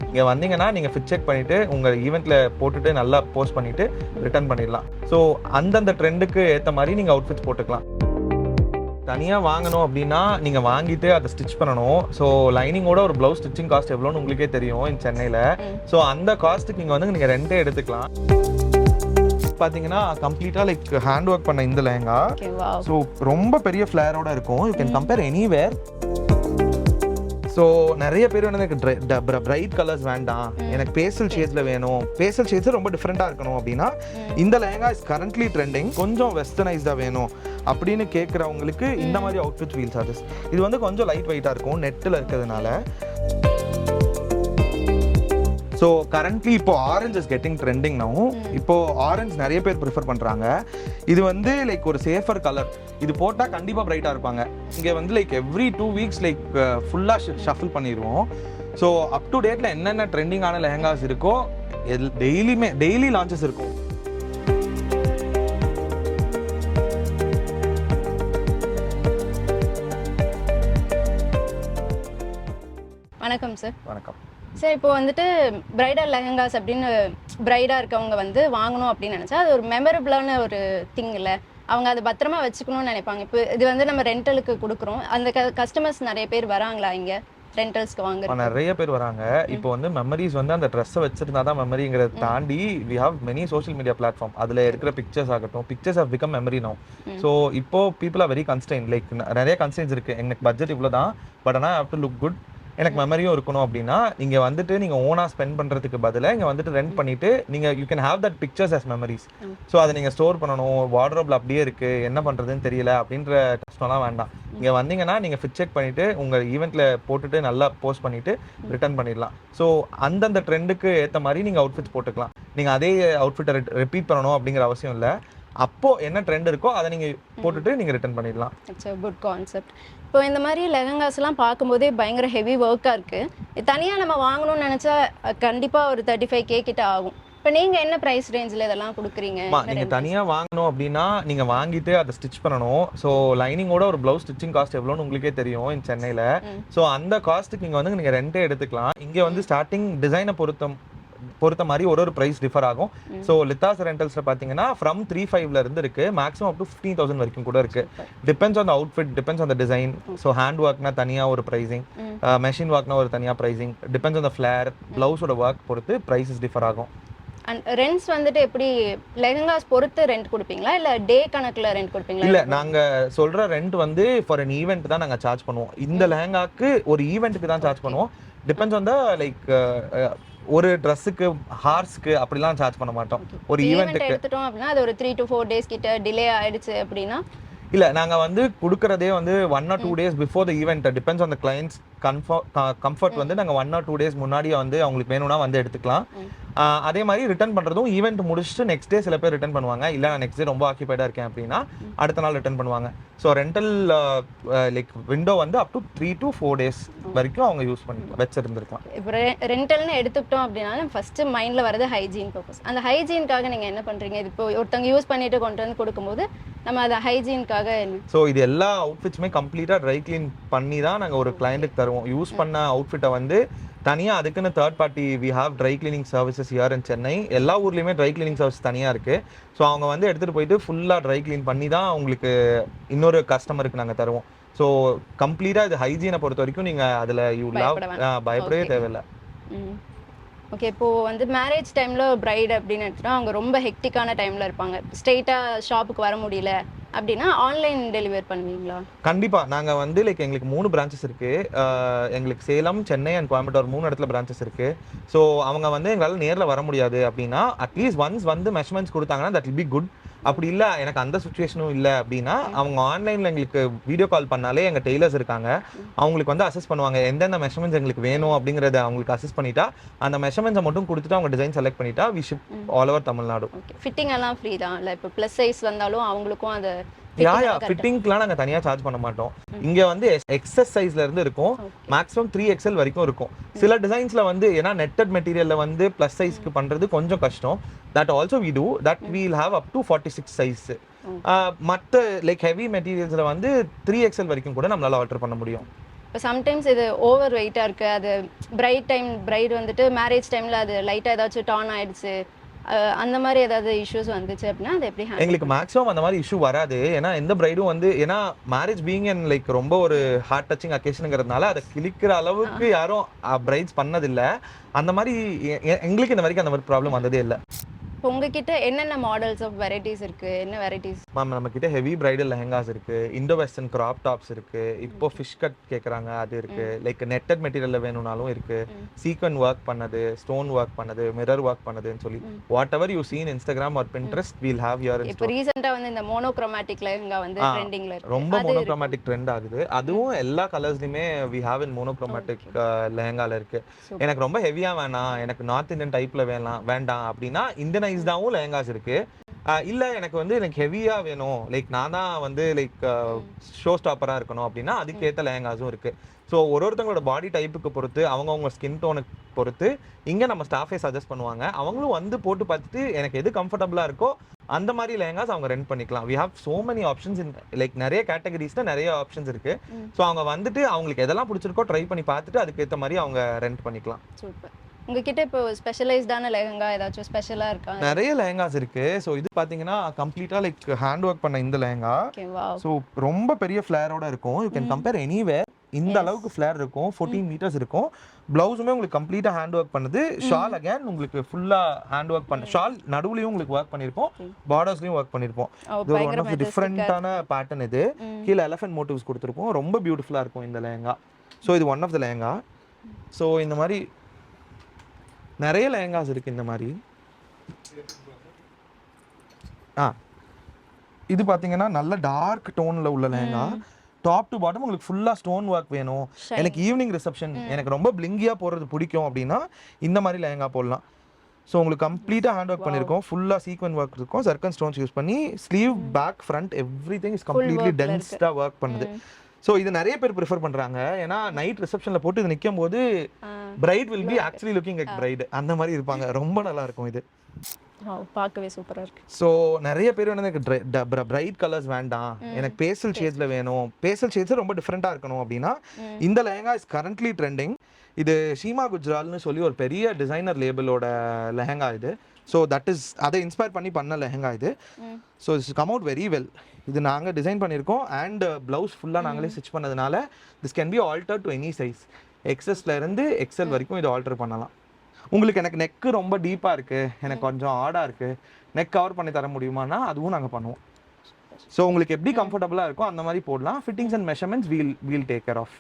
இங்கே வந்தீங்கன்னா நீங்கள் ஃபிட் செக் பண்ணிவிட்டு உங்கள் ஈவெண்ட்டில் போட்டுட்டு நல்லா போஸ்ட் பண்ணிவிட்டு ரிட்டர்ன் பண்ணிடலாம். ஸோ அந்தந்த ட்ரெண்டுக்கு ஏற்ற மாதிரி நீங்கள் அவுட்ஃபிட்ஸ் போட்டுக்கலாம். தனியாக வாங்கணும் அப்படின்னா நீங்கள் வாங்கிட்டு அதை ஸ்டிச் பண்ணணும். ஸோ லைனிங்கோட ஒரு ப்ளவுஸ் ஸ்டிச்சிங் காஸ்ட் எவ்வளோன்னு உங்களுக்கே தெரியும் இந்த சென்னையில். ஸோ அந்த காஸ்ட்டுக்கு நீங்கள் ரெண்டே எடுத்துக்கலாம். பார்த்தீங்கன்னா கம்ப்ளீட்டாக லைக் ஹேண்ட் ஒர்க் பண்ண இந்த லெஹங்கா. ஸோ ரொம்ப பெரிய ஃப்ளேரோட இருக்கும். You can compare anywhere. So நிறைய பேர் வந்து எனக்கு பிரைட் கலர்ஸ் வேண்டாம், எனக்கு பேஸ்டல் ஷேட்ஸில் வேணும், பேஸ்டல் ஷேட்ஸ் ரொம்ப டிஃப்ரெண்ட்டாக இருக்கணும் அப்படின்னா இந்த லெஹங்கா இஸ் கரண்ட்லி ட்ரெண்டிங், கொஞ்சம் வெஸ்டர்னைஸ்டாக வேணும் அப்படின்னு கேட்குறவங்களுக்கு இந்த மாதிரி அவுட்ஃபிட் ஃபீல் சார்ஜஸ். இது வந்து கொஞ்சம் லைட் வெயிட்டாக இருக்கும் நெட்டில் இருக்கிறதுனால. ஸோ கரண்ட்லி இப்போ orange is getting trending now. இப்போ ஆரஞ்ச் நிறைய பேர் ப்ரிஃபர் பண்ணுறாங்க. இது வந்து லைக் ஒரு சேஃபர் கலர். இது போட்டால் கண்டிப்பாக பிரைட்டாக இருப்பாங்க. இங்கே வந்து லைக் எவ்ரி 2 வீக்ஸ் லைக் ஃபுல்லாக ஷஃபில் பண்ணிடுவோம். ஸோ அப் டு டேட்டில் என்னென்ன ட்ரெண்டிங்கான லெஹங்காஸ் இருக்கோ டெய்லி லான்ச்சஸ் இருக்கும். வணக்கம் சார். வணக்கம் சார். இப்போ வந்துட்டு பிரைடல் லெஹங்காஸ் அப்படின்னு பிரைடாக இருக்கவங்க வந்து வாங்கணும் அப்படின்னு நினச்சா அது ஒரு மெமரபிளான ஒரு திங் இல்லை, அவங்க அதை பத்திரமா வச்சுக்கணும்னு நினைப்பாங்க. இப்போ இது வந்து நம்ம ரெண்டலுக்கு கொடுக்குறோம், அந்த கஸ்டமர்ஸ் நிறைய பேர் வராங்களா இங்கே ரெண்டல்ஸ்க்கு வாங்க? நிறைய பேர் வராங்க. இப்போ வந்து மெமரிஸ் வந்து அந்த ட்ரெஸ்ஸை வச்சிருந்தா தான் மெமரிங்கிறத தாண்டி we have many social media platform. அதில் இருக்கிற பிக்சர்ஸ் ஆகட்டும், pictures have become memory now. So இப்போ people are very constrain. Like நிறைய கன்ஸ்டெயின்ஸ் இருக்குது. எனக்கு பட்ஜெட் இவ்வளோ தான், பட் ஆனால் ஹவ் டு லுக் குட், எனக்கு மெமரியும் இருக்கணும் அப்படின்னா இங்கே வந்துட்டு நீங்கள் ஓனாக ஸ்பெண்ட் பண்ணுறதுக்கு பதிலாக இங்கே வந்துட்டு ரெண்ட் பண்ணிவிட்டு நீங்கள் you can have that pictures as memories. So அதை நீங்கள் ஸ்டோர் பண்ணணும், வார்ட்ரோப்பில் அப்படியே இருக்குது, என்ன பண்ணுறதுன்னு தெரியல அப்படின்ற கஷ்டம்லாம் வேண்டாம். இங்கே வந்தீங்கன்னா நீங்கள் ஃபிட் செக் பண்ணிவிட்டு உங்கள் ஈவெண்ட்டில் போட்டுட்டு நல்லா போஸ்ட் பண்ணிவிட்டு ரிட்டர்ன் பண்ணிடலாம். ஸோ அந்தந்த ட்ரெண்டுக்கு ஏற்ற மாதிரி நீங்கள் அவுட்ஃபிட்ஸ் போட்டுக்கலாம். நீங்கள் அதே அவுட்ஃபிட்டை ரிப்பீட் பண்ணணும் அப்படிங்கிற அவசியம் இல்லை. அப்போ என்ன ட்ரெண்ட் இருக்கோ அதை நீங்கள் போட்டுட்டு நீங்கள் ரிட்டர்ன் பண்ணிடலாம். It's a good concept. இப்போ இந்த மாதிரி லெஹங்காஸ்லாம் பார்க்கும்போதே பயங்கர ஹெவி ஒர்க்காக இருக்குது. தனியாக நம்ம வாங்கணும்னு நினச்சா கண்டிப்பாக ஒரு 35K கிட்ட ஆகும். இப்போ நீங்கள் என்ன ப்ரைஸ் ரேஞ்சில் இதெல்லாம் கொடுக்குறீங்க? நீங்கள் தனியாக வாங்கணும் அப்படின்னா நீங்கள் வாங்கிட்டு அதை ஸ்டிச் பண்ணணும். ஸோ லைனிங்கோட ஒரு ப்ளவுஸ் ஸ்டிச்சிங் காஸ்ட் எவ்வளோன்னு உங்களுக்கே தெரியும் இந்த சென்னையில். ஸோ அந்த காஸ்ட்டுக்கு நீங்கள் ரெண்டே எடுத்துக்கலாம். இங்கே வந்து ஸ்டார்டிங் டிசைனை பொறுத்த மாதிரி ஒரு ப்ரைஸ் டிஃபர் ஆகும். ஸோ லித்தாஸ் ரெண்டல்ஸில் பார்த்தீங்கன்னா ஃப்ரம் 3,500 இருந்து இருக்கு, மேக்ஸிமம் அப் டு 15,000 வரைக்கும் கூட இருக்கு. Depends on the outfit, depends on the design. So hand ஒர்க்னா தனியாக ஒரு ப்ரைஸிங், மெஷின் ஒர்க்னா ஒரு தனியாக pricing, depends on the flare, ப்ளவுஸோட ஒர்க் பொறுத்து ப்ரைஸஸ் டிஃபர் ஆகும். அண்ட் ரெண்ட்ஸ் வந்துட்டு எப்படி லெஹங்காஸ் பொறுத்து ரெண்ட் கொடுப்பீங்களா இல்லை டே கணக்கில் ரெண்ட் கொடுப்பீங்களா? இல்லை, நாங்கள் சொல்கிற ரெண்ட் வந்து ஃபார் அன் ஈவெண்ட் தான் நாங்கள் சார்ஜ் பண்ணுவோம். இந்த லெஹங்காக்கு ஒரு ஈவெண்ட்டுக்கு தான் சார்ஜ் பண்ணுவோம். டிபெண்ட்ஸ் ஆன் த லைக் ஒரு ட்ரெஸ்ஸுக்கு ஹார்ஸ்க்கு அப்படிலாம் சார்ஜ் பண்ண மாட்டோம். ஒரு ஈவெண்ட்டுக்கு எடுத்துட்டோம் அப்படின்னா அது ஒரு 3 to 4 days கிட்ட டிலே ஆயிடுச்சு அப்படின்னா இல்லை, நாங்கள் வந்து கொடுக்குறதே வந்து 1 or 2 days before the event. Depends on the clients comfort வந்து நாங்கள் 1 or 2 days முன்னாடியே வந்து அவங்களுக்கு வேணும்னா வந்து எடுத்துக்கலாம். அதே மாதிரி ரிட்டர்ன் பண்ணுறதும் ஈவெண்ட் முடிச்சுட்டு நெக்ஸ்ட் டே சில பேர் ரிட்டர்ன் பண்ணுவாங்க. இல்லை நான் நெக்ஸ்ட் டே ரொம்ப ஆக்கியபைடாக இருக்கேன் அப்படின்னா அடுத்த நாள் ரிட்டர்ன் பண்ணுவாங்க. ஸோ ரெண்டல் லைக் விண்டோ வந்து அப் டு 3 to 4 days வரைக்கும் அவங்க யூஸ் பண்ணி வச்சிருந்துருக்கலாம். இப்போ ரெண்டல்னு எடுத்துக்கிட்டோம் அப்படின்னா ஃபர்ஸ்ட் மைண்டில் வரது ஹைஜீன் பர்பஸ். அந்த ஹைஜீனுக்காக நீங்கள் என்ன பண்ணுறீங்க? இது இப்போ ஒருத்தவங்க யூஸ் பண்ணிட்டு கொண்டு வந்து கொடுக்கும்போது நம்ம அதை ஹைஜீனுக்காக ஸோ இது எல்லா அவுட்ஃபிட்ஸுமே கம்ப்ளீட்டாக ட்ரை கிளீன் பண்ணி தான் நாங்கள் ஒரு கிளைண்ட்டுக்கு தருவோம். யூஸ் பண்ண அவுட்ஃபிட்டை வந்து தனியாக அதுக்குன்னு third party we have dry cleaning services here in Chennai. எல்லா ஊர்லேயுமே ட்ரை கிளீனிங் சர்வீஸ் தனியாக இருக்குது. ஸோ அவங்க வந்து எடுத்துகிட்டு போயிட்டு ஃபுல்லாக ட்ரை கிளீன் பண்ணி தான் உங்களுக்கு இன்னொரு கஸ்டமருக்கு நாங்கள் தருவோம். ஸோ கம்ப்ளீட்டாக இது ஹைஜீனை பொறுத்த வரைக்கும் நீங்கள் அதில் பயப்படவே தேவையில்லை. ஓகே. இப்போது வந்து மேரேஜ் டைமில் பிரைட் அப்படின்னு எடுத்துட்டா அவங்க ரொம்ப ஹெக்டிக்கான டைமில் இருப்பாங்க, ஸ்ட்ரெயிட்டாக ஷாப்புக்கு வர முடியல அப்படின்னா ஆன்லைன் டெலிவரி பண்ணுவீங்களா? கண்டிப்பாக. நாங்கள் வந்து லைக் எங்களுக்கு 3 பிரான்ச்சஸ் இருக்குது. எங்களுக்கு சேலம், சென்னை அண்ட் கோயம்புத்தூர் 3 இடத்துல பிரான்ச்சஸ் இருக்குது. ஸோ அவங்க வந்து எங்களால் நேரில் வர முடியாது அப்படின்னா அட்லீஸ்ட் ஒன்ஸ் வந்து மெஷர்மெண்ட்ஸ் கொடுத்தாங்கன்னா தட் வில் பி குட். அப்படி இல்லை எனக்கு அந்த சுச்சுவேஷனும் இல்லை அப்படின்னா அவங்க ஆன்லைனில் எங்களுக்கு வீடியோ கால் பண்ணாலே எங்கள் டெய்லர்ஸ் இருக்காங்க, அவங்களுக்கு வந்து அசஸ் பண்ணுவாங்க எந்தெந்த மெஷர்மெண்ட்ஸ் எங்களுக்கு வேணும் அப்படிங்கிறத அவங்களுக்கு அசஸ் பண்ணிட்டா அந்த மெஷர்மெண்ட்ஸை மட்டும் கொடுத்துட்டு அவங்க டிசைன் செலக்ட் பண்ணிட்டா we ship all over Tamil Nadu. Fitting எல்லாம் ஃப்ரீ தான் இல்லை? இப்போ ப்ளஸ் சைஸ் வந்தாலும் அவங்களுக்கும் அது ஃபிட்டிங்க்குலாம் நாங்கள் தனியாக சார்ஜ் பண்ண மாட்டோம். இங்கே வந்து எக்ஸஸ் சைஸ்ல இருந்து இருக்கும், மேக்ஸிமம் 3XL வரைக்கும் இருக்கும். சில டிசைன்ஸ்ல வந்து ஏன்னா நெட்டட் மெட்டீரியல்ல வந்து ப்ளஸ் சைஸ்க்கு பண்றது கொஞ்சம் கஷ்டம். That also we do that will have up to 46 size. மற்ற லைக் ஹெவி மெட்டீரியல்ஸ்ல வந்து 3XL வரைக்கும் கூட நம்மளால ஆல்டர் பண்ண முடியும். இப்போ சம்டைம்ஸ் இது ஓவர் வெயிட்டாக இருக்குது, அது பிரைட் வந்துட்டு மேரேஜ் டைமில் அது லைட்டாக ஏதாச்சும் டான் ஆயிடுச்சு, அந்த மாதிரி ஏதாவது இஷ்யூஸ் வந்துச்சு அப்படின்னா அது எப்படி எங்களுக்கு மேக்ஸிமம் அந்த மாதிரி இஷ்யூ வராது. ஏன்னா எந்த பிரைடும் வந்து ஏன்னா மேரேஜ் பீயிங் அண்ட் லைக் ரொம்ப ஒரு ஹார்ட் டச்சிங் அக்கேஷனுங்கிறதுனால அதை கிழிக்கிற அளவுக்கு யாரும் பிரைட்ஸ் பண்ணதில்லை. அந்த மாதிரி எங்களுக்கு இந்த வரைக்கும் அந்த மாதிரி ப்ராப்ளம் வந்ததே இல்லை. இப்போ உங்ககிட்ட என்னென்ன மாடல்ஸ் ஆஃப் வெரைட்டிஸ் இருக்குது, என்ன வெரைட்டிஸ்? மேம் நம்ம கிட்ட ஹெவி பிரைடல் லெஹங்காஸ் இருக்கு, இண்டோ வெஸ்டர்ன் கிராப் டாப்ஸ் இருக்கு, இப்போ ஃபிஷ் கட் கேட்குறாங்க அது இருக்கு, லைக் நெட்டட் மெட்டீரியல்ல வேணும்னாலும் இருக்கு, சீக்வன் ஒர்க் பண்ணது, ஸ்டோன் ஒர்க் பண்ணது, மிரர் ஒர்க் பண்ணதுன்னு சொல்லி what ever you seen Instagram R Pinterest we'll have your in. இப்போ ரீசெண்டா வந்து இந்த மோனோக்ரோமேட்டிக் லெஹங்கா வந்து ட்ரெண்டிங்ல இருக்கு, ரொம்ப மோனோக்ரோமேட்டிக் ட்ரெண்ட் ஆகுது. அதுவும் எல்லா கலர்ஸ்லயுமே வி ஹேவ் இன் மோனோக்ரோமேட்டிக் லெஹங்கால இருக்கு. எனக்கு ரொம்ப ஹெவியா வேணாம், எனக்கு நார்த் இந்தியன் டைப்ல வேண்டாம் அப்படின்னா இந்தியனைஸ்டாவும் லெஹங்காஸ் இருக்கு. இல்ல எனக்கு ஹெவியா வேணும், லைக் நான் தான் வந்து லைக் ஷோ ஸ்டாப்பரா இருக்கணும் அப்படின்னா அதுக்கேற்ற லெஹங்காஸும் இருக்கு. ஸோ ஒருத்தங்களோட பாடி டைப்புக்கு பொறுத்து அவங்கவுங்க ஸ்கின் டோனுக்கு பொறுத்து இங்கே நம்ம ஸ்டாஃபே சஜஸ்ட் பண்ணுவாங்க. அவங்களும் வந்து போட்டு பார்த்துட்டு எனக்கு எது கம்ஃபர்டபுளாக இருக்கோ அந்த மாதிரி லெஹங்காஸ் அவங்க ரெண்ட் பண்ணிக்கலாம். We have so many options in like நிறைய கேட்டகரிஸ்ல நிறைய ஆப்ஷன்ஸ் இருக்கு. ஸோ அவங்க வந்துட்டு அவங்களுக்கு எதெல்லாம் பிடிச்சிருக்கோ ட்ரை பண்ணி பார்த்துட்டு அதுக்கேற்ற மாதிரி அவங்க ரெண்ட் பண்ணிக்கலாம். சூப்பர். உங்ககிட்ட இப்போ ஸ்பெஷலைஸ்டான லெஹங்கா ஏதாச்சும் ஸ்பெஷலாக இருக்கா? நிறைய லெஹங்காஸ் இருக்கு. ஸோ இது பார்த்தீங்கன்னா கம்ப்ளீட்டாக லைக் ஹேண்ட் ஒர்க் பண்ண இந்த லெஹங்கா. ஸோ ரொம்ப பெரிய ஃப்ளேரோட இருக்கும். You can compare anywhere. இந்த அளவுக்கு ஃப்ளேர் இருக்கும், 14 மீட்டர்ஸ் இருக்கும். பிளவுஸுமே உங்களுக்கு கம்ப்ளீட்டாக ஹேண்ட் ஒர்க் பண்ணுது. ஷால் அகேன் உங்களுக்கு ஃபுல்லாக ஹேண்ட் ஒர்க் பண்ண ஷால் நடுவுலையும் உங்களுக்கு ஒர்க் பண்ணியிருப்போம், பார்டர்ஸ்லையும் ஒர்க் பண்ணியிருப்போம். இது ஒரு ஒன் ஆஃப் டிஃப்ரெண்டான பேட்டர்ன். இது கீழே எலஃபென்ட் மோட்டிவ்ஸ் கொடுத்துருப்போம். ரொம்ப பியூட்டிஃபுல்லாக இருக்கும் இந்த லெஹங்கா. ஸோ இது one of the lehenga. So இந்த மாதிரி நிறைய லெஹங்காஸ் இருக்கு இந்த மாதிரி. இது பாத்தீங்கன்னா நல்ல டார்க் டோன்ல உள்ள லெஹங்கா. டாப் டு பாட்டம் உங்களுக்கு ஃபுல்லா ஸ்டோன் ஒர்க் வேணும், எனக்கு ஈவினிங் ரிசப்ஷன் எனக்கு ரொம்ப பிளிங்கியா போடுறது பிடிக்கும் அப்படின்னா இந்த மாதிரி லெஹங்கா போடலாம். ஸோ உங்களுக்கு கம்ப்ளீட்டாக ஹேண்ட் ஒர்க் பண்ணியிருக்கோம், ஃபுல்லாக சீக்வன் ஒர்க் இருக்கும், சர்க்கன் ஸ்டோன்ஸ் யூஸ் பண்ணி sleeve back front everything is completely டென்ஸ்டாக ஒர்க் பண்ணுது. ஸோ இது நிறைய பேர் ப்ரிஃபர் பண்ணுறாங்க. ஏன்னா நைட் ரிசப்ஷனில் போட்டு இது நிற்கும் போது bride will be actually looking like bride அந்த மாதிரி இருப்பாங்க. ரொம்ப நல்லா இருக்கும் இது. பார்க்கவே சூப்பராக இருக்கு. ஸோ நிறைய பேர் வந்து எனக்கு பிரைட் கலர்ஸ் வேண்டாம், எனக்கு பேஸ்டல் ஷேட்ஸில் வேணும், பேஸ்டல் ஷேட்ஸ் ரொம்ப டிஃப்ரெண்ட்டாக இருக்கணும் அப்படின்னா இந்த லெஹங்கா இஸ் கரண்ட்லி ட்ரெண்டிங். இது ஷீமா குஜ்ரால்னு சொல்லி ஒரு பெரிய டிசைனர் லேபிளோட லெஹங்கா இது. ஸோ தட் இஸ் அதை இன்ஸ்பயர் பண்ண லெஹங்கா இது. So it's come out very well. இது நாங்கள் டிசைன் பண்ணியிருக்கோம் அண்ட் ப்ளவுஸ் ஃபுல்லாக நாங்களே ஸ்டிச் பண்ணதுனால this can be alter to any size. எக்ஸஸ்ல இருந்து எக்ஸல் வரைக்கும் இது ஆல்டர் பண்ணலாம். உங்களுக்கு எனக்கு நெக்கு ரொம்ப டீப்பாக இருக்குது, எனக்கு கொஞ்சம் ஆடாக இருக்குது, நெக் கவர் பண்ணி தர முடியுமானா அதுவும் நாங்கள் பண்ணுவோம். ஸோ உங்களுக்கு எப்படி கம்ஃபர்டபுளாக இருக்கோ அந்த மாதிரி போடலாம். Fittings and measurements we'll take care of.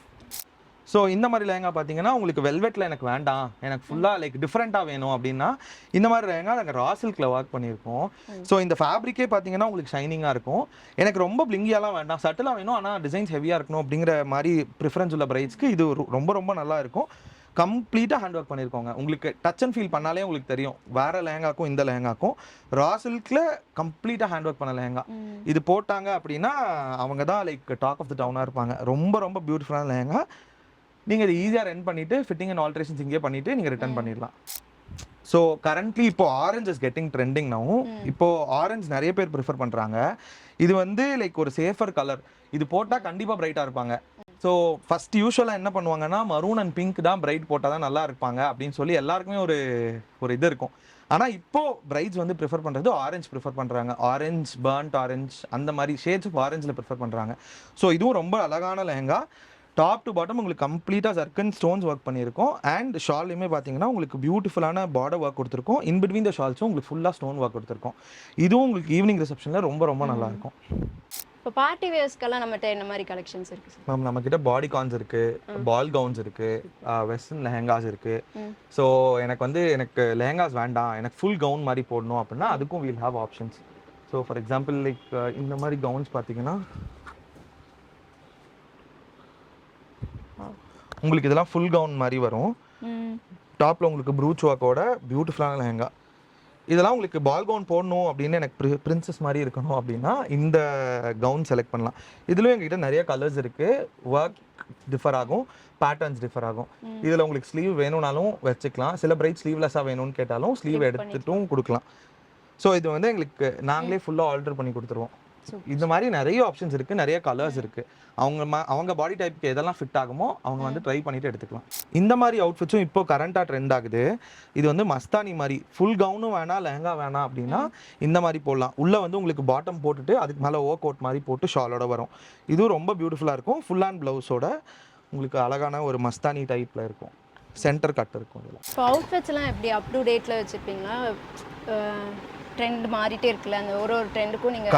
So இந்த மாதிரி லெஹங்கா பார்த்தீங்கன்னா உங்களுக்கு வெல்வெட்டில் எனக்கு வேண்டாம், எனக்கு ஃபுல்லாக லைக் டிஃப்ரெண்ட்டாக வேணும் அப்படின்னா இந்த மாதிரி லெஹங்கா நாங்கள் ரா சில்கில் ஒர்க் பண்ணியிருக்கோம். ஸோ இந்த ஃபேப்ரிக்கே பார்த்தீங்கன்னா உங்களுக்கு ஷைனிங்காக இருக்கும். எனக்கு ரொம்ப பிளிங்கியாலாம் வேண்டாம், சட்டிலாக வேணும் ஆனால் டிசைன்ஸ் ஹெவியாக இருக்கணும் அப்படிங்கிற மாதிரி ப்ரிஃபரன்ஸ் உள்ள பிரைட்ஸ்க்கு இது ரொம்ப ரொம்ப நல்லா இருக்கும். கம்ப்ளீட்டாக ஹேண்ட் ஒர்க் பண்ணியிருக்கோங்க. உங்களுக்கு டச் அண்ட் ஃபீல் பண்ணாலே உங்களுக்கு தெரியும் வேறு லெஹங்காக்கும் இந்த லெஹங்காக்கும். ரா சில்கில் கம்ப்ளீட்டாக ஹேண்ட் ஒர்க் பண்ண லெஹங்கா இது போட்டாங்க அப்படின்னா அவங்க தான் லைக் டாக் ஆஃப் த டவுனாக இருப்பாங்க. ரொம்ப ரொம்ப பியூட்டிஃபுல்லான லெஹங்கா. நீங்கள் இது ஈஸியாக ரெண்ட் பண்ணிவிட்டு ஃபிட்டிங் அண்ட் ஆல்ட்ரேஷன்ஸ் இங்கே பண்ணிவிட்டு நீங்கள் ரிட்டர்ன் பண்ணிடலாம். ஸோ கரண்ட்லி இப்போ orange is getting trending now. இப்போ ஆரஞ்ச் நிறைய பேர் ப்ரிஃபர் பண்ணுறாங்க. இது வந்து லைக் ஒரு சேஃபர் கலர். இது போட்டால் கண்டிப்பாக பிரைட்டாக இருப்பாங்க. ஸோ ஃபர்ஸ்ட் யூஸ்வலாக என்ன பண்ணுவாங்கன்னா மரூன் அண்ட் பிங்க் தான் பிரைட் போட்டால் தான் நல்லா இருப்பாங்க அப்படின்னு சொல்லி எல்லாருக்குமே ஒரு இது இருக்கும். ஆனால் இப்போது பிரைட்ஸ் வந்து ப்ரிஃபர் பண்ணுறது ஆரஞ்ச் ப்ரிஃபர் பண்ணுறாங்க. ஆரஞ்ச், பர்ன்ட் ஆரஞ்ச் அந்த மாதிரி ஷேட்ஸ் ஆஃப் ஆரஞ்சில் ப்ரிஃபர் பண்ணுறாங்க. ஸோ இதுவும் ரொம்ப அழகான லெஹங்கா. டாப் டு பாட்டம் உங்களுக்கு கம்ப்ளீட்டாக சர்க்கன் ஸ்டோன்ஸ் ஒர்க் பண்ணியிருக்கோம். அண்ட் ஷால்லையுமே பார்த்தீங்கன்னா உங்களுக்கு பியூட்டிஃபுல்லான பார்டர் ஒர்க் கொடுத்துருக்கோம். இன் பிட்வீன் த ஷால்ஸும் உங்களுக்கு ஃபுல்லாக ஸ்டோன் ஒர்க் கொடுத்துருக்கோம். இதுவும் உங்களுக்கு ஈவினிங் ரிசப்ஷனில் ரொம்ப ரொம்ப நல்லாயிருக்கும். இப்போ பார்ட்டி வேர்ஸ்க்கெல்லாம் நம்மகிட்ட என்ன மாதிரி கலெக்ஷன்ஸ் இருக்குது சார்? மேம் நம்மக்கிட்ட பாடி கான்ஸ் இருக்குது, பால் கவுன்ஸ் இருக்குது, வெஸ்டர்ன் லெஹங்காஸ் இருக்குது. ஸோ எனக்கு லெஹங்காஸ் வேண்டாம், எனக்கு ஃபுல் கவுன் மாதிரி போடணும் அப்படின்னா அதுக்கும் we'll have options. So for example like இந்த மாதிரி கவுன்ஸ் பார்த்தீங்கன்னா உங்களுக்கு இதெல்லாம் ஃபுல் கவுன் மாதிரி வரும். டாப்பில் உங்களுக்கு ப்ரூச் ஒர்க்கோட பியூட்டிஃபுல்லான லெஹங்கா. இதெல்லாம் உங்களுக்கு பால் கவுன் போடணும் அப்படின்னு எனக்கு பிரின்சஸ் மாதிரி இருக்கணும் அப்படின்னா இந்த கவுன் செலக்ட் பண்ணலாம். இதுலேயும் எங்ககிட்ட நிறைய கலர்ஸ் இருக்குது. ஒர்க் டிஃபர் ஆகும், பேட்டர்ன்ஸ் டிஃபர் ஆகும். இதில் உங்களுக்கு ஸ்லீவ் வேணும்னாலும் வச்சுக்கலாம். சில பிரைட் ஸ்லீவ்லெஸ்ஸாக வேணும்னு கேட்டாலும் ஸ்லீவ் எடுத்துட்டும் கொடுக்கலாம். ஸோ இது வந்து எங்களுக்கு நாங்களே ஃபுல்லாக ஆல்டர் பண்ணி கொடுத்துருவோம். இந்த மாதிரி நிறைய ஆப்ஷன்ஸ் இருக்கு, நிறைய கலர்ஸ் இருக்கு. அவங்க பாடி டைப்புக்கு எதெல்லாம் ஃபிட் ஆகுமோ அவங்க வந்து ட்ரை பண்ணிட்டு எடுத்துக்கலாம். இந்த மாதிரி அவுட்ஃபிட்ஸும் இப்போ கரண்டா ட்ரெண்ட் ஆகுது. இது வந்து மஸ்தானி மாதிரி ஃபுல் கவுனும் வேணாம் லெஹங்கா வேணாம் அப்படின்னா இந்த மாதிரி போடலாம். உள்ள வந்து உங்களுக்கு பாட்டம் போட்டுட்டு அதுக்கு மேலே ஓவர் கோட் மாதிரி போட்டு ஷாலோட வரும். இதுவும் ரொம்ப பியூட்டிஃபுல்லா இருக்கும். ஃபுல் ஹேண்ட் பிளவுஸோட உங்களுக்கு அழகான ஒரு மஸ்தானி டைப்ல இருக்கும். சென்டர் கட் இருக்கும். இதில் இப்போ அவுட்ஃபிட்ஸ்லாம் எப்படி அப் டு டேட்ல வச்சுருப்பீங்களா? ட்ரெண்ட் மாறிட்டே இருக்குல்ல, அந்த ஒரு ட்ரெண்டுக்கும் நீங்கள்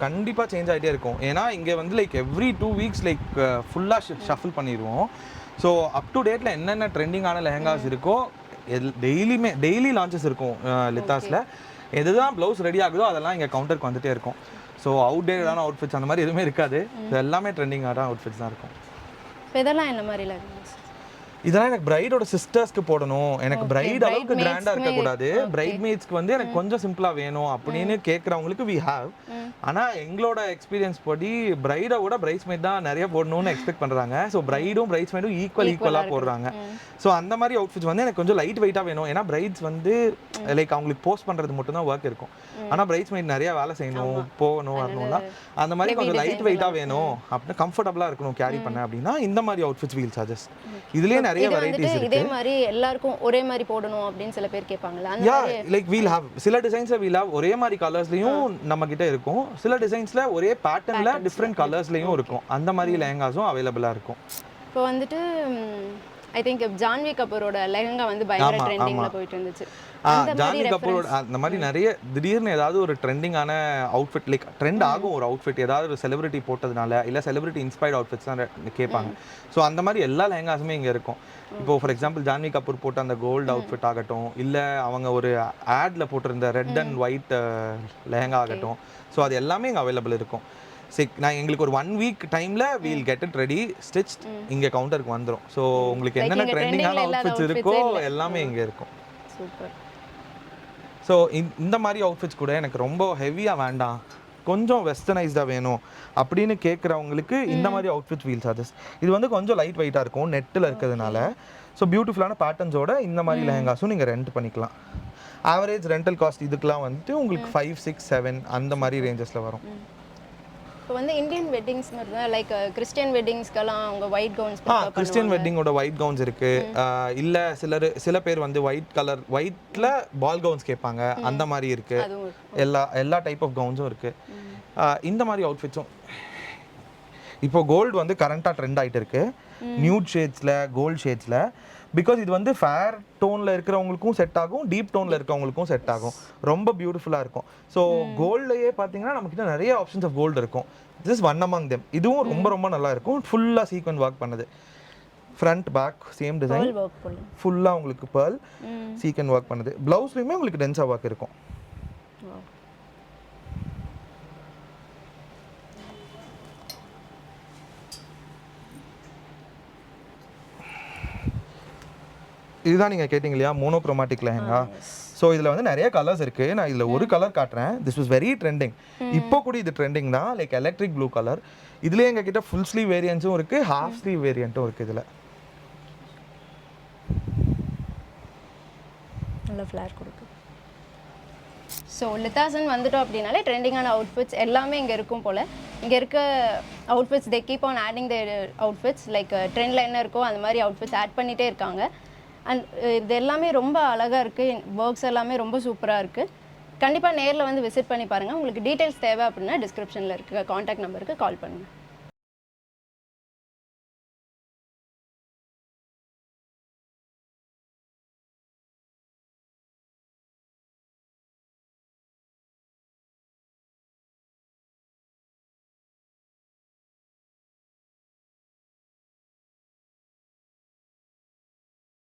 கண்டிப்பாக சேஞ்ச் ஆகிட்டே இருக்கும். ஏன்னா இங்கே வந்து லைக் எவ்ரி 2 வீக்ஸ் லைக் ஃபுல்லாக ஷஃபில் பண்ணிடுவோம். ஸோ அப் டு டேட்டில் என்னென்ன ட்ரெண்டிங்கான லெஹங்காஸ் இருக்கோ டெய்லி லான்ச்சஸ் இருக்கும் லித்தாஸில். எதுதான் ப்ளவுஸ் ரெடி ஆகுதோ அதெல்லாம் இங்கே கவுண்டருக்கு வந்துட்டே இருக்கும். ஸோ அவுட்டேட்டான அவுட்ஃபிட்ஸ் அந்த மாதிரி எதுவுமே இருக்காது. எல்லாமே ட்ரெண்டிங்கான அவுட்ஃபிட்ஸ் தான் இருக்கும். இப்போ இதெல்லாம் என்ன மாதிரி லெஹங்காஸ்? இதெல்லாம் எனக்கு பிரைடோட சிஸ்டர்ஸ்க்கு போடணும், எனக்கு பிரைட் அளவுக்கு கிராண்டா இருக்கக்கூடாது, பிரைட் மேட்ஸ்க்கு வந்து எனக்கு கொஞ்சம் சிம்பிளா வேணும் அப்படின்னு கேட்குறவங்களுக்கு வி ஹேவ். ஆனா எங்களோட எக்ஸ்பீரியன்ஸ் படி பிரைடை விட பிரைட்ஸ்மேட் தான் நிறைய போடணும்னு எக்ஸ்பெக்ட் பண்றாங்க. ஸோ பிரைடும் பிரைட்ஸ்மேடும் ஈக்குவலா போடுறாங்க. ஸோ அந்த மாதிரி அவுட்ஃபிட்ஸ் வந்து எனக்கு கொஞ்சம் லைட் வெயிட்டா வேணும். ஏன்னா பிரைட்ஸ் வந்து லைக் அவங்களுக்கு போஸ்ட் பண்றது மட்டும் தான் ஒர்க் இருக்கும். ஆனா பிரைட்ஸ்மேட் நிறைய வேலை செய்யணும், போகணும், வரணும்ல. அந்த மாதிரி கொஞ்சம் லைட் வெயிட்டா வேணும் அப்படின்னு கம்ஃபர்டபுளா இருக்கணும் கேரி பண்ண அப்படின்னா இந்த மாதிரி அவுட்ஃபிட்ஸ் வீல் சஜஸ்ட். இதுலயே நிறைய வெரைட்டிஸ் இருக்கு. இதே மாதிரி எல்லாருக்கும் ஒரே மாதிரி போடணும் அப்படின்னு சில பேர் கேட்பாங்கல. அந்த மாதிரி லைக் வீல் ஹேவ் சில டிசைன்ஸ்ல வீல் ஹேவ் ஒரே மாதிரி கலர்ஸ்லயும் நம்ம கிட்ட இருக்கும். சில டிசைன்ஸ்ல ஒரே பேட்டர்ன்ல டிஃபரெண்ட் கலர்ஸ்லயும் இருக்கும். அந்த மாதிரி லெஹங்காஸும் அவைலபிளா இருக்கும். இப்போ வந்துட்டு ஐ திங்க் ஜான்வி கபூரோட லெஹங்கா வந்து பயங்கர ட்ரெண்டிங்ல போயிட்டு இருந்துச்சு. ஜான்வி கபூரோட அந்த மாதிரி நிறைய திடீர்னு ஏதாவது ஒரு ட்ரெண்டிங்கான அவுட்ஃபிட் லைக் ட்ரெண்ட் ஆகும். ஒரு அவுட்ஃபிட் ஏதாவது ஒரு செலிபிரிட்டி போட்டதுனால இல்லை செலிபிரிட்டி இன்ஸ்பயர்ட் அவுட்ஃபிட்ஸ் தான் கேட்பாங்க. ஸோ அந்த மாதிரி எல்லா லெஹங்காஸுமே இங்கே இருக்கும். இப்போ ஃபார் எக்ஸாம்பிள் ஜான்வி கபூர் போட்ட அந்த கோல்டு அவுட்ஃபிட் ஆகட்டும், இல்லை அவங்க ஒரு ஆட்ல போட்டிருந்த ரெட் அண்ட் ஒயிட் லெஹங்கா ஆகட்டும், ஸோ அது எல்லாமே இங்கே அவைலபிள் இருக்கும். நான் எங்களுக்கு ஒரு 1 வீக் டைம்ல we'll get it ready stitched இங்கே கவுண்டருக்கு வந்துடும். ஸோ உங்களுக்கு என்னென்ன ட்ரெண்டிங்கான அவுட்ஃபிட்ஸ் இருக்கோ எல்லாமே இங்கே இருக்கும். சூப்பர். ஸோ இந்த மாதிரி அவுட்ஃபிட்ஸ் கூட எனக்கு ரொம்ப ஹெவியாக வேண்டாம், கொஞ்சம் வெஸ்டர்னைஸ்டாக வேணும் அப்படின்னு கேட்குறவங்களுக்கு இந்த மாதிரி அவுட்ஃபிட்ஸ் வீல் சார்ஜஸ். இது வந்து கொஞ்சம் லைட் வெயிட்டாக இருக்கும் நெட்டில் இருக்கிறதுனால. ஸோ பியூட்டிஃபுல்லான பேட்டர்ன்ஸோட இந்த மாதிரி லெஹங்காஸும் நீங்கள் ரெண்ட் பண்ணிக்கலாம். ஆவரேஜ் ரெண்டல் காஸ்ட் இதுக்கெலாம் வந்துட்டு உங்களுக்கு 5, 6, 7 அந்த மாதிரி ரேஞ்சஸில் வரும். இப்போ வந்து இந்தியன் வெட்டிங்ஸ் மாதிரி லைக் கிறிஸ்டியன் வெட்டிங்ஸ்க்கெல்லாம் அவங்க ஒயிட் கவுன்ஸ் கிறிஸ்டியன் வெட்டிங்கோட ஒயிட் கவுன்ஸ் இருக்கு. இல்லை சில பேர் வந்து ஒயிட்ல பால் கவுன்ஸ் கேட்பாங்க. அந்த மாதிரி இருக்கு. எல்லா டைப் ஆஃப் கவுன்ஸும் இருக்கு. இந்த மாதிரி அவுட்ஃபிட்ஸும் இப்போ கோல்டு வந்து கரண்டாக ட்ரெண்ட் ஆகிட்டு இருக்கு. நியூட் ஷேட்ஸில் கோல்டு ஷேட்ஸில். பிகாஸ் இது வந்து ஃபேர் டோனில் இருக்கிறவங்களுக்கும் செட் ஆகும், டீப் டோனில் இருக்கிறவங்களுக்கும் செட் ஆகும். ரொம்ப பியூட்டிஃபுல்லாக இருக்கும். ஸோ கோல்ட்லேயே பார்த்தீங்கன்னா நம்மக்கிட்ட நிறைய ஆப்ஷன்ஸ் ஆஃப் கோல்டு இருக்கும். This is one among them. இதுவும் ரொம்ப ரொம்ப நல்லா இருக்கும். ஃபுல்லாக சீக்வென்ஸ் ஒர்க் பண்ணது. ஃப்ரண்ட் பேக் சேம் டிசைன், ஃபுல்லாக உங்களுக்கு பேர்ல் சீக்வென்ஸ் ஒர்க் பண்ணது. ப்ளவுஸ்லையுமே உங்களுக்கு டென்ஸாக ஒர்க் இருக்கும். இதுதான் நீங்கள் கேட்டிங்க இல்லையா மோனோக்ரோமாட்டிக் லெஹங்கா. ஸோ இதில் வந்து நிறைய கலர்ஸ் இருக்குது. நான் இதில் ஒரு கலர் காட்டுறேன். This was very trending. இப்போ கூட இது ட்ரெண்டிங் தான். Like electric blue colour. இதுலேயே எங்கள் கிட்ட ஃபுல் ஸ்லீவ் வேரியன்ஸும் இருக்குது, ஹாஃப் ஸ்லீவ் வேரியண்ட்டும் இருக்குது. இதில் நல்ல ஃப்ளேர் கொடுக்கு. ஸோ லித்தாசன் வந்துட்டோம் அப்படின்னாலே ட்ரெண்டிங்கான அவுட்ஃபிட்ஸ் எல்லாமே இங்கே இருக்கும் போல். இங்கே இருக்க outfits they keep on adding their outfits. Like ட்ரெண்டில் என்ன இருக்கோ அந்த மாதிரி அவுட்ஃபிட்ஸ் ஆட் பண்ணிகிட்டே இருக்காங்க. அண்ட் இது எல்லாமே ரொம்ப அழகாக இருக்குது. ஒர்க்ஸ் எல்லாமே ரொம்ப சூப்பராக இருக்குது. கண்டிப்பாக நேரில் வந்து விசிட் பண்ணி பாருங்கள். உங்களுக்கு டீட்டெயில்ஸ் தேவை அப்படின்னா டிஸ்கிரிப்ஷனில் இருக்க காண்டாக்ட் நம்பருக்கு கால் பண்ணுங்கள்.